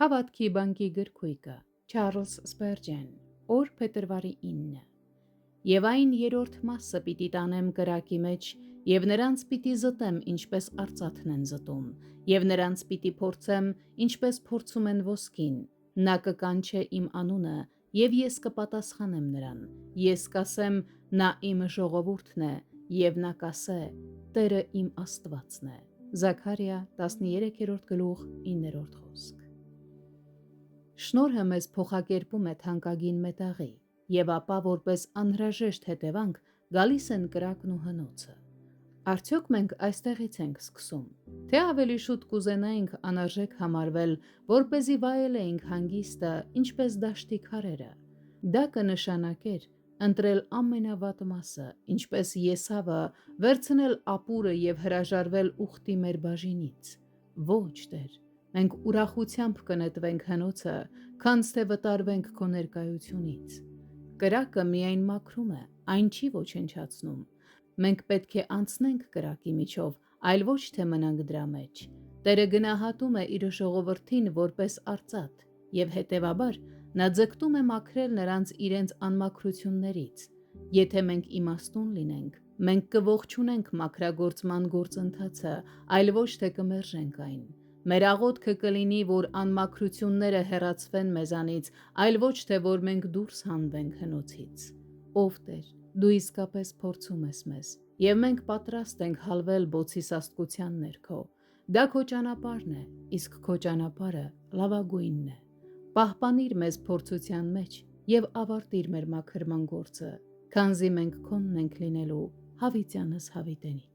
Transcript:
Հավատքի բանկի գրքույկը Չարլզ Սպերջեն, օր փետրվարի 9 Եվ այն երրորդ մասը պիտի տանեմ կրակի մեջ, և նրանց պիտի զտեմ, ինչպես արծաթն են զտում, և նրանց պիտի փորձեմ, ինչպես փորձում են ոսկին, նա կկանչե իմ անունը, և ես կպատասխանեմ նրան, ես կասեմ, նա իմ ժողովուրդն է, և նա կասե, Տերը իմ Աստվածն է։ Զաքարիա 13:9 Շնորհը մեզ փոխակերպում է թանկագին մետաղի, և ապա որպես անհրաժեշտ հետևանք գալիս են կրակն ու հնոցը։ Արդյոք մենք այստեղից ենք սկսում, թե ավելի շուտ կուզենայինք անարժեք համարվել, որպեսզի վայելեինք հանգիստը, ինչպես դաշտի քարերը։ Դա կնշանակեր ընտրել ամենավատ մասը, ինչպես Եսավը, վերցնել ապուրը և հրաժարվել ուխտի մեր բաժինից։ Ոչ, Տեր, մենք ուրախությամբ կնետվենք հնոցը, քանց թե վտարվենք քո ներկայությունից։ Կրակը միայն մաքրում է, այն չի ոչնչացնում։ Մենք պետք է անցնենք կրակի միջով, այլ ոչ թե մնանք դրա մեջ։ Տերը գնահատում է իր ժողովրդին որպես արծաթ, և հետևաբար նա ձգտում է մաքրել նրանց իրենց անմաքրություններից։ Եթե մենք իմաստուն լինենք, մենք կողջունենք մաքրագործման գործընթացը, այլ ոչ թե կմերժենք այն։ Մեր աղոթքը կլինի, որ անմաքրությունները հեռացվեն մեզանից, այլ ոչ թե որ մենք դուրս հանվենք հնոցից։ Ով Տեր, դու իսկապես փորձում ես մեզ, և մենք պատրաստ ենք հալվել բոցի սաստկության ներքո։ Դա քո ճանապարհն է, իսկ քո ճանապարհը լավագույնն է։ Պահպանիր մեզ փորձության մեջ և ավարտիր մեր մաքրման գործը, քանզի մենք քոնն ենք լինելու, հավիտյանս հավիտենի։